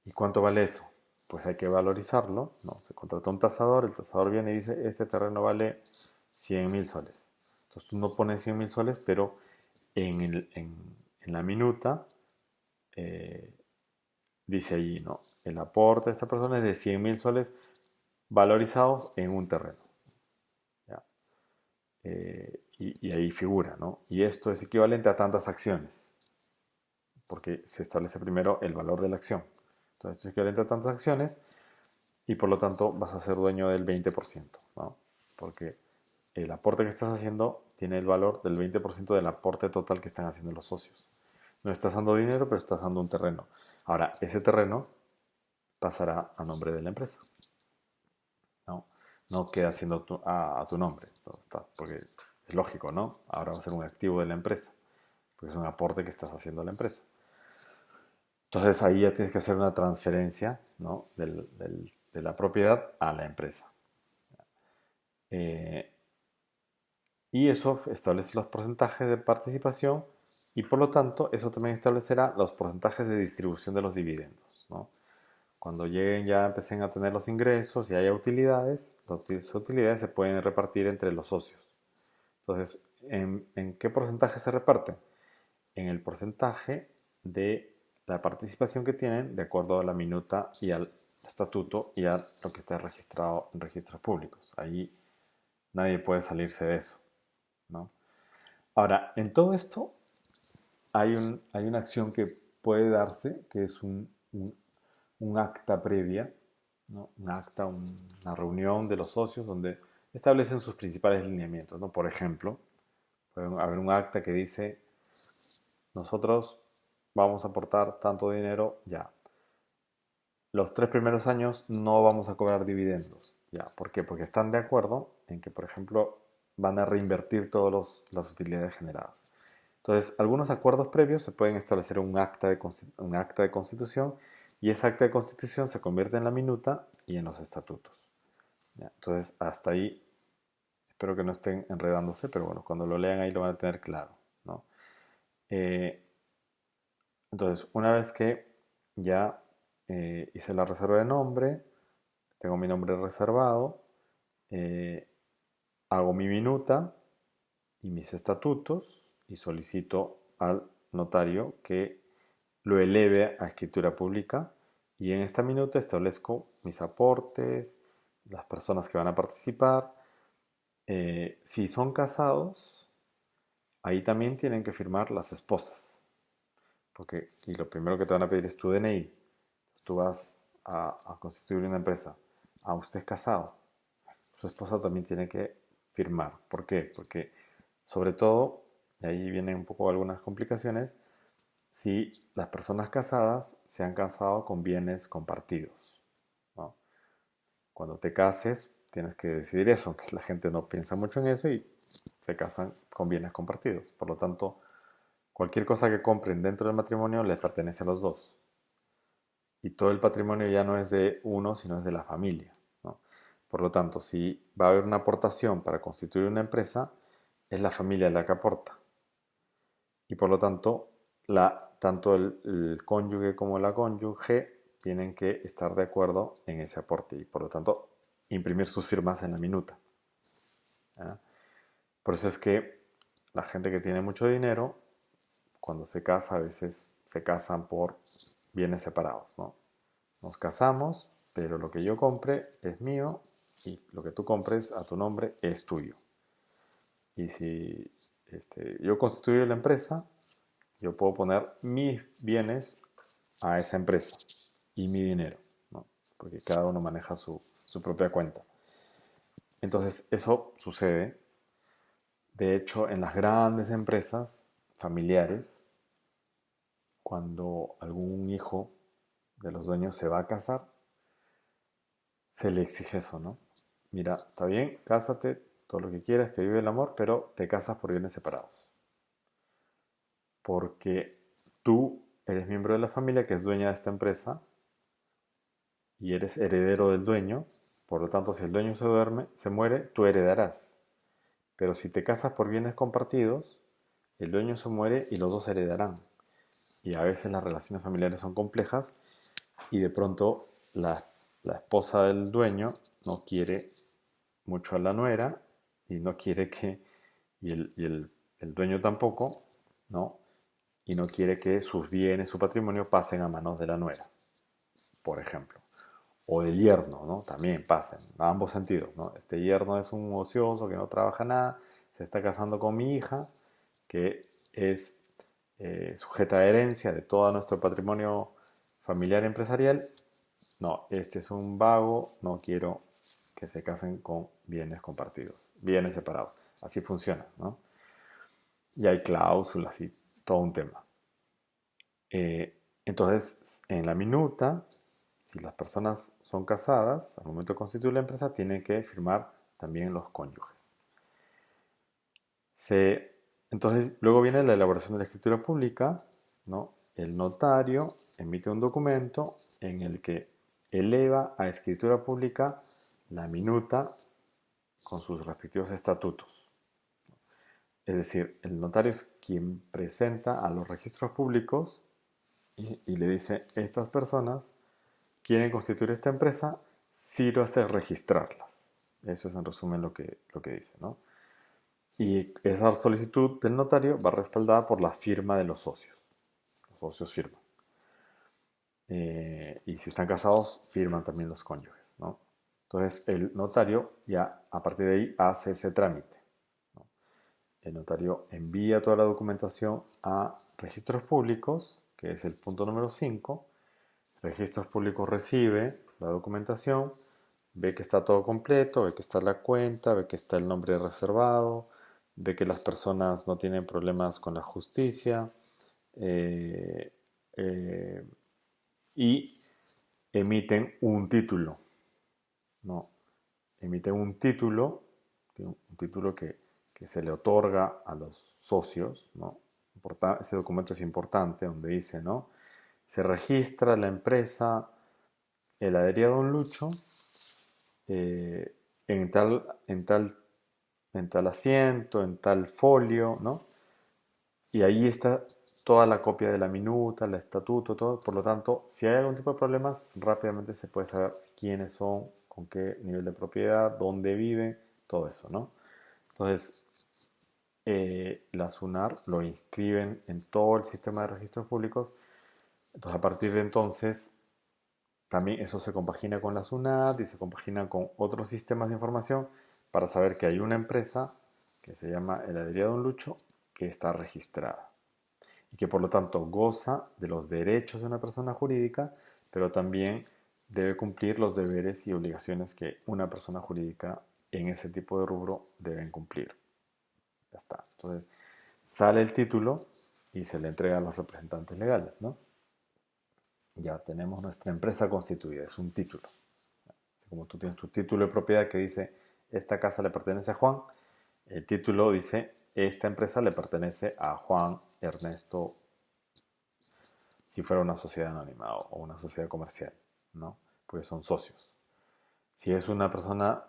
¿Y cuánto vale eso? Pues hay que valorizarlo, ¿no? Se contrata un tasador, el tasador viene y dice, este terreno vale 100.000 soles. Entonces tú no pones 100.000 soles, pero en la minuta eh, dice allí, ¿no? El aporte de esta persona es de 100.000 soles valorizados en un terreno. ¿Ya? Y ahí figura, ¿no? Y esto es equivalente a tantas acciones, porque se establece primero el valor de la acción. Entonces esto es equivalente a tantas acciones y por lo tanto vas a ser dueño del 20%, ¿no? Porque el aporte que estás haciendo tiene el valor del 20% del aporte total que están haciendo los socios. No estás dando dinero, pero estás dando un terreno. Ahora, ese terreno pasará a nombre de la empresa, ¿no? No queda siendo a tu nombre, porque es lógico, ¿no? Ahora va a ser un activo de la empresa, porque es un aporte que estás haciendo a la empresa. Entonces ahí ya tienes que hacer una transferencia, ¿no? De la propiedad a la empresa. Eh, y eso establece los porcentajes de participación y por lo tanto eso también establecerá los porcentajes de distribución de los dividendos, ¿no? Cuando lleguen ya empiecen a tener los ingresos y haya utilidades, las utilidades se pueden repartir entre los socios. Entonces, ¿en qué porcentaje se reparten? En el porcentaje de la participación que tienen de acuerdo a la minuta y al estatuto y a lo que está registrado en registros públicos. Ahí nadie puede salirse de eso, ¿no? Ahora, en todo esto hay una acción que puede darse, que es un acta previa, ¿no? Un acta, una reunión de los socios donde establecen sus principales lineamientos, ¿no? Por ejemplo, puede haber un acta que dice, nosotros vamos a aportar tanto dinero ya. Los 3 primeros años no vamos a cobrar dividendos, ya. ¿Por qué? Porque están de acuerdo en que, por ejemplo, van a reinvertir todas las utilidades generadas. Entonces, algunos acuerdos previos se pueden establecer un acta de constitución y esa acta de constitución se convierte en la minuta y en los estatutos. ¿Ya? Entonces, hasta ahí espero que no estén enredándose, pero bueno, cuando lo lean ahí lo van a tener claro, ¿no? Eh, entonces, una vez que ya hice la reserva de nombre, tengo mi nombre reservado, eh, hago mi minuta y mis estatutos y solicito al notario que lo eleve a escritura pública y en esta minuta establezco mis aportes, las personas que van a participar. Si son casados, ahí también tienen que firmar las esposas, porque y lo primero que te van a pedir es tu DNI. Tú vas a constituir una empresa, usted es casado, su esposa también tiene que firmar. ¿Por qué? Porque sobre todo, y ahí vienen un poco algunas complicaciones, si las personas casadas se han casado con bienes compartidos, ¿no? Cuando te cases, tienes que decidir eso, que la gente no piensa mucho en eso y se casan con bienes compartidos. Por lo tanto, cualquier cosa que compren dentro del matrimonio les pertenece a los dos. Y todo el patrimonio ya no es de uno, sino es de la familia, ¿no? Por lo tanto, si va a haber una aportación para constituir una empresa, es la familia la que aporta. Y por lo tanto, tanto el cónyuge como la cónyuge tienen que estar de acuerdo en ese aporte y por lo tanto imprimir sus firmas en la minuta, ¿ya? Por eso es que la gente que tiene mucho dinero, cuando se casa, a veces se casan por bienes separados, ¿no? Nos casamos, pero lo que yo compre es mío y lo que tú compres a tu nombre es tuyo. Y si yo constituyo la empresa, yo puedo poner mis bienes a esa empresa y mi dinero, ¿no? Porque cada uno maneja su propia cuenta. Entonces, eso sucede. De hecho, en las grandes empresas familiares, cuando algún hijo de los dueños se va a casar, se le exige eso, ¿no? Mira, está bien, cásate, todo lo que quieras, que vive el amor, pero te casas por bienes separados. Porque tú eres miembro de la familia que es dueña de esta empresa y eres heredero del dueño, por lo tanto, si el dueño se muere, tú heredarás. Pero si te casas por bienes compartidos, el dueño se muere y los dos heredarán. Y a veces las relaciones familiares son complejas y de pronto la esposa del dueño no quiere mucho a la nuera y no quiere que, el dueño tampoco, ¿no? Y no quiere que sus bienes, su patrimonio pasen a manos de la nuera, por ejemplo. O del yerno, ¿no? También pasen, a ambos sentidos, ¿no? Este yerno es un ocioso que no trabaja nada, se está casando con mi hija, que es sujeta a herencia de todo nuestro patrimonio familiar y empresarial. No, este es un vago, no quiero que se casen con bienes compartidos, bienes separados. Así funciona, ¿no? Y hay cláusulas y todo un tema. Entonces, en la minuta, si las personas son casadas, al momento de constituir la empresa, tienen que firmar también los cónyuges. Entonces, luego viene la elaboración de la escritura pública, ¿no? El notario emite un documento en el que eleva a escritura pública la minuta con sus respectivos estatutos. Es decir, el notario es quien presenta a los registros públicos y le dice, estas personas quieren constituir esta empresa, sírvase a registrarlas. Eso es en resumen lo que dice, ¿no? Y esa solicitud del notario va respaldada por la firma de los socios. Los socios firman. Y si están casados, firman también los cónyuges, ¿no? Entonces el notario ya a partir de ahí hace ese trámite, ¿no? El notario envía toda la documentación a registros públicos, que es el punto número 5. Registros públicos recibe la documentación, ve que está todo completo, ve que está la cuenta, ve que está el nombre reservado, ve que las personas no tienen problemas con la justicia eh, eh, y emiten un título, ¿no? Emiten un título que se le otorga a los socios, ¿no? Ese documento es importante donde dice, ¿no? Se registra la empresa Heladería Don Lucho eh, en tal asiento, en tal folio, ¿no? Y ahí está toda la copia de la minuta, el estatuto, todo. Por lo tanto, si hay algún tipo de problemas, rápidamente se puede saber quiénes son, con qué nivel de propiedad, dónde viven, todo eso, ¿no? Entonces, la SUNAR lo inscriben en todo el sistema de registros públicos. Entonces, a partir de entonces, también eso se compagina con la SUNAT y se compagina con otros sistemas de información para saber que hay una empresa que se llama Heladería Don Lucho que está registrada y que por lo tanto goza de los derechos de una persona jurídica, pero también debe cumplir los deberes y obligaciones que una persona jurídica en ese tipo de rubro deben cumplir. Ya está. Entonces sale el título y se le entrega a los representantes legales, ¿no? Ya tenemos nuestra empresa constituida, es un título. Así como tú tienes tu título de propiedad que dice, esta casa le pertenece a Juan, el título dice, esta empresa le pertenece a Juan Ernesto, si fuera una sociedad anónima o una sociedad comercial, ¿no? Porque son socios. Si es una persona,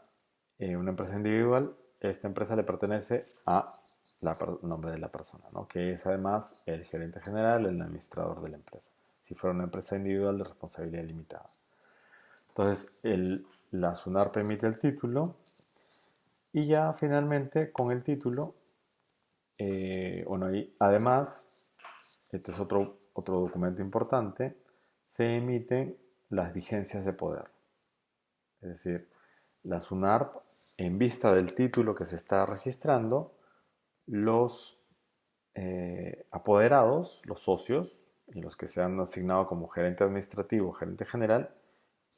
una empresa individual, esta empresa le pertenece a nombre de la persona, ¿no? Que es además el gerente general, el administrador de la empresa. Si fuera una empresa individual de responsabilidad limitada. Entonces, la SUNAR permite el título y ya finalmente con el título, bueno, y además, este es otro documento importante, se emiten las vigencias de poder. Es decir, la SUNARP, en vista del título que se está registrando, los apoderados, los socios, y los que se han asignado como gerente administrativo, gerente general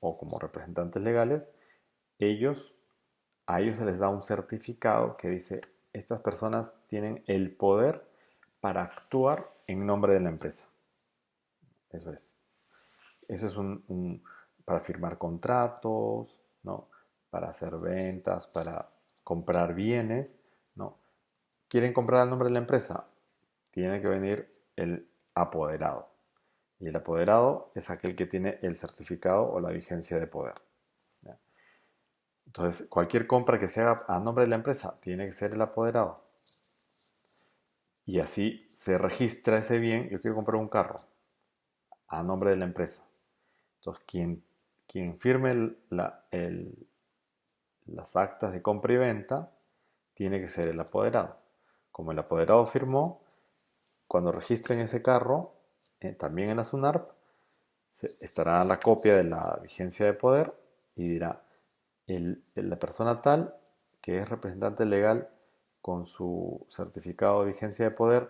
o como representantes legales, a ellos se les da un certificado que dice, estas personas tienen el poder para actuar en nombre de la empresa. Eso es. Eso es para firmar contratos, ¿no? Para hacer ventas, para comprar bienes, ¿no? ¿Quieren comprar el nombre de la empresa? Tiene que venir el apoderado. Y el apoderado es aquel que tiene el certificado o la vigencia de poder. ¿Ya? Entonces, cualquier compra que se haga a nombre de la empresa tiene que ser el apoderado. Y así se registra ese bien. Yo quiero comprar un carro a nombre de la empresa. Entonces, quien firme las actas de compra y venta tiene que ser el apoderado. Como el apoderado firmó, cuando registren ese carro, también en la SUNARP, estará la copia de la vigencia de poder y dirá, la persona tal, que es representante legal con su certificado de vigencia de poder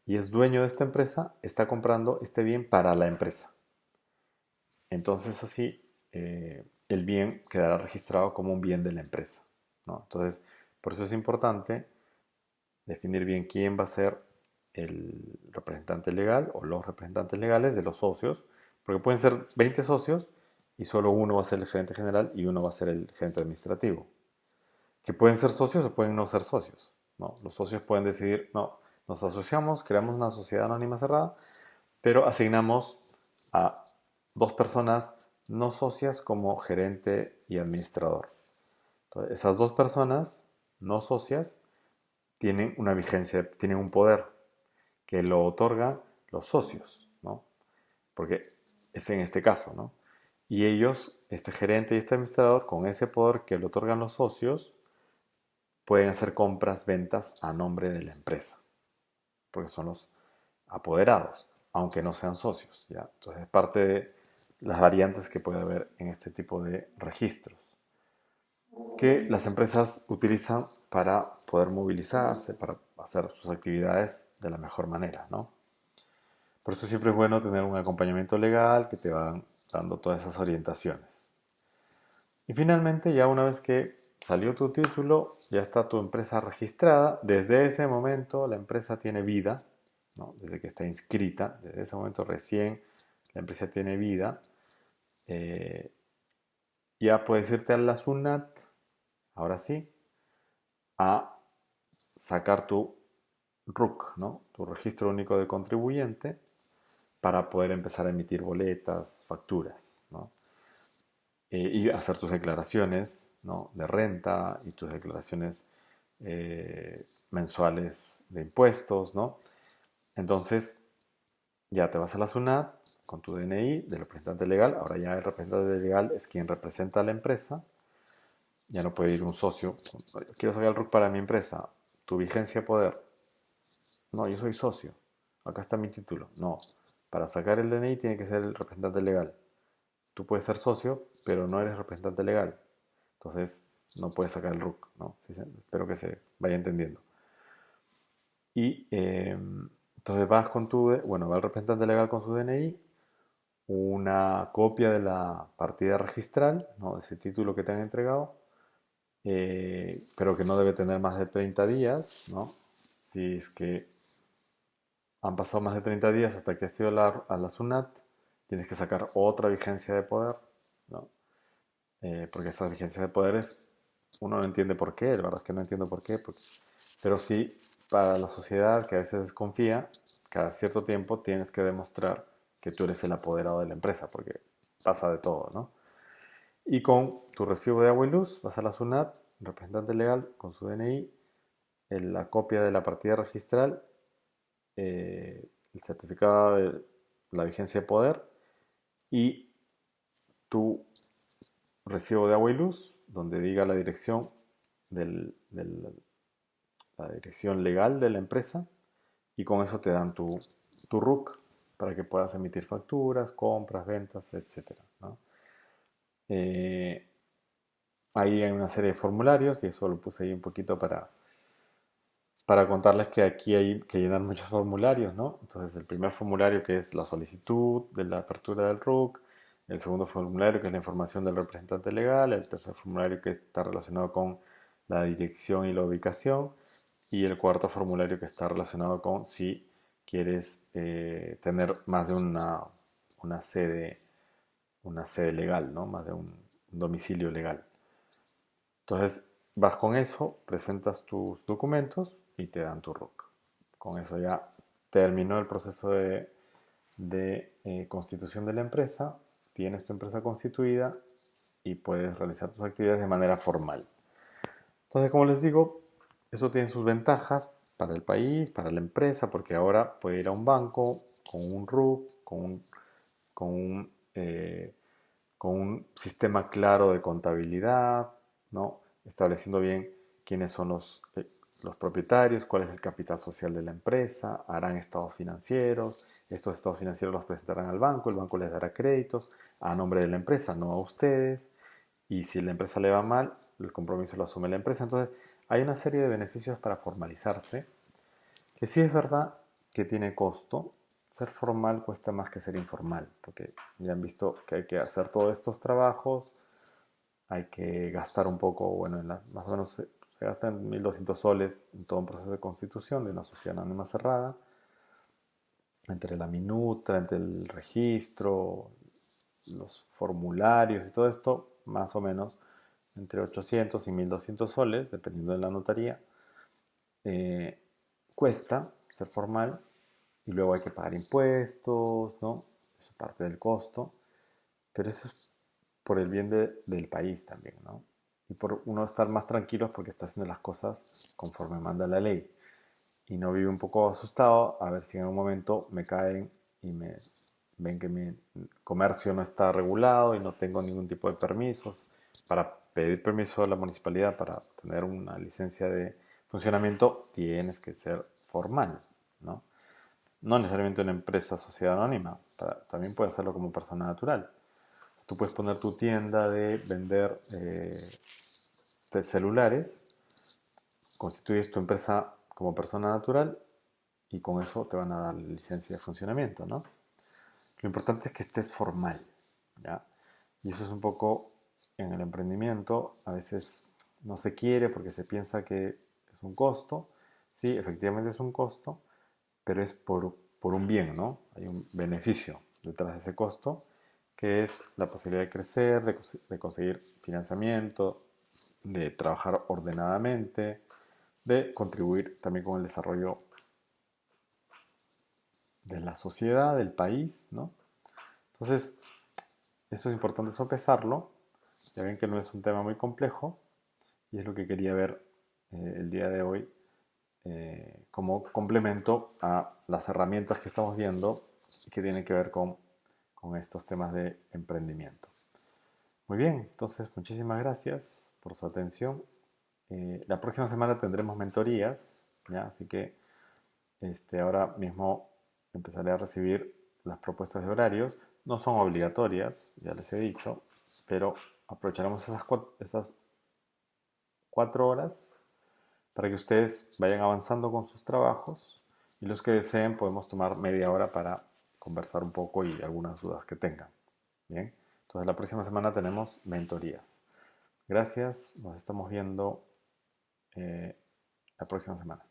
y es dueño de esta empresa, está comprando este bien para la empresa. Entonces así el bien quedará registrado como un bien de la empresa, ¿no? Entonces, por eso es importante definir bien quién va a ser el representante legal o los representantes legales de los socios, porque pueden ser 20 socios y solo uno va a ser el gerente general y uno va a ser el gerente administrativo. Que pueden ser socios o pueden no ser socios, ¿no? Los socios pueden decidir, no, nos asociamos, creamos una sociedad anónima cerrada, pero asignamos a dos personas no socias como gerente y administrador. Entonces, esas dos personas no socias tienen una vigencia, tienen un poder que lo otorgan los socios, ¿no? Porque es en este caso, ¿no? Y ellos, este gerente y este administrador, con ese poder que le otorgan los socios, pueden hacer compras, ventas a nombre de la empresa, porque son los apoderados, aunque no sean socios, ¿ya? Entonces es parte de las variantes que puede haber en este tipo de registros, que las empresas utilizan para poder movilizarse, para hacer sus actividades de la mejor manera, ¿no? Por eso siempre es bueno tener un acompañamiento legal que te van dando todas esas orientaciones. Y finalmente, ya una vez que salió tu título, ya está tu empresa registrada, desde ese momento la empresa tiene vida, ¿no? Desde que está inscrita, desde ese momento recién la empresa tiene vida. Eh, ya puedes irte a la SUNAT, ahora sí, a sacar tu RUC, ¿no? Tu registro único de contribuyente, para poder empezar a emitir boletas, facturas, ¿no? Y hacer tus declaraciones, ¿no? De renta y tus declaraciones mensuales de impuestos, ¿no? Entonces, ya te vas a la SUNAT con tu DNI del representante legal. Ahora ya el representante legal es quien representa a la empresa. Ya no puede ir un socio. Quiero sacar el RUC para mi empresa. Tu vigencia de poder. No, yo soy socio. Acá está mi título. No. Para sacar el DNI tiene que ser el representante legal. Tú puedes ser socio, pero no eres representante legal. Entonces, no puedes sacar el RUC, ¿no? Sí, espero que se vaya entendiendo. Y entonces vas con bueno, va el representante legal con su DNI, una copia de la partida registral, ¿no? De ese título que te han entregado, pero que no debe tener más de 30 días, ¿no? Si es que han pasado más de 30 días hasta que has ido a la SUNAT, tienes que sacar otra vigencia de poder, ¿no? Porque esas vigencias de poderes uno no entiende por qué, la verdad es que no entiendo por qué, pero sí para la sociedad que a veces desconfía, cada cierto tiempo tienes que demostrar que tú eres el apoderado de la empresa, porque pasa de todo, ¿no? Y con tu recibo de agua y luz vas a la SUNAT, representante legal con su DNI, la copia de la partida registral, el certificado de la vigencia de poder y tu recibo de agua y luz, donde diga la dirección la dirección legal de la empresa, y con eso te dan tu RUC para que puedas emitir facturas, compras, ventas, etc., ¿no? Eh, Ahí hay una serie de formularios y eso lo puse ahí un poquito para contarles que aquí hay que llenar muchos formularios, ¿no? Entonces el primer formulario, que es la solicitud de la apertura del RUC, el segundo formulario, que es la información del representante legal, el tercer formulario, que está relacionado con la dirección y la ubicación, y el cuarto formulario, que está relacionado con si quieres tener más de una sede, una sede legal, ¿no? Más de un domicilio legal. Entonces vas con eso, presentas tus documentos y te dan tu RUC. Con eso ya terminó el proceso de constitución de la empresa, tienes tu empresa constituida y puedes realizar tus actividades de manera formal. Entonces, como les digo, eso tiene sus ventajas para el país, para la empresa, porque ahora puede ir a un banco con un RUC, con un, eh, con un sistema claro de contabilidad, ¿no? Estableciendo bien quiénes son los propietarios, cuál es el capital social de la empresa, harán estados financieros, estos estados financieros los presentarán al banco, el banco les dará créditos a nombre de la empresa, no a ustedes, y si la empresa le va mal, el compromiso lo asume la empresa. Entonces, hay una serie de beneficios para formalizarse, que sí es verdad que tiene costo. Ser formal cuesta más que ser informal, porque ya han visto que hay que hacer todos estos trabajos, hay que gastar un poco, bueno, más o menos se gastan 1.200 soles en todo un proceso de constitución de una sociedad anónima cerrada, entre la minuta, entre el registro, los formularios y todo esto, más o menos entre 800 y 1.200 soles, dependiendo de la notaría. eh, Cuesta ser formal y luego hay que pagar impuestos, ¿no? Eso es parte del costo, pero eso es por el bien del país también, ¿no? Y por uno estar más tranquilos porque está haciendo las cosas conforme manda la ley. Y no vive un poco asustado a ver si en algún momento me caen y me ven que mi comercio no está regulado y no tengo ningún tipo de permisos. Para pedir permiso a la municipalidad para tener una licencia de funcionamiento tienes que ser formal, ¿no? No necesariamente una empresa sociedad anónima, también puedes hacerlo como persona natural. Tú puedes poner tu tienda de vender de celulares, constituyes tu empresa como persona natural y con eso te van a dar la licencia de funcionamiento, ¿no? Lo importante es que estés formal, ¿ya? Y eso es un poco en el emprendimiento, a veces no se quiere porque se piensa que es un costo. Sí, efectivamente es un costo, pero es por un bien, ¿no? Hay un beneficio detrás de ese costo, que es la posibilidad de crecer, de conseguir financiamiento, de trabajar ordenadamente, de contribuir también con el desarrollo de la sociedad, del país, ¿no? Entonces, eso es importante sopesarlo. Ya ven que no es un tema muy complejo y es lo que quería ver el día de hoy como complemento a las herramientas que estamos viendo y que tienen que ver con estos temas de emprendimiento. Muy bien, entonces muchísimas gracias por su atención. La próxima semana tendremos mentorías, ¿ya? Así que ahora mismo empezaré a recibir las propuestas de horarios. No son obligatorias, ya les he dicho, pero aprovecharemos esas 4 horas para que ustedes vayan avanzando con sus trabajos y los que deseen podemos tomar media hora para conversar un poco y algunas dudas que tengan. Bien, entonces la próxima semana tenemos mentorías. Gracias, nos estamos viendo la próxima semana.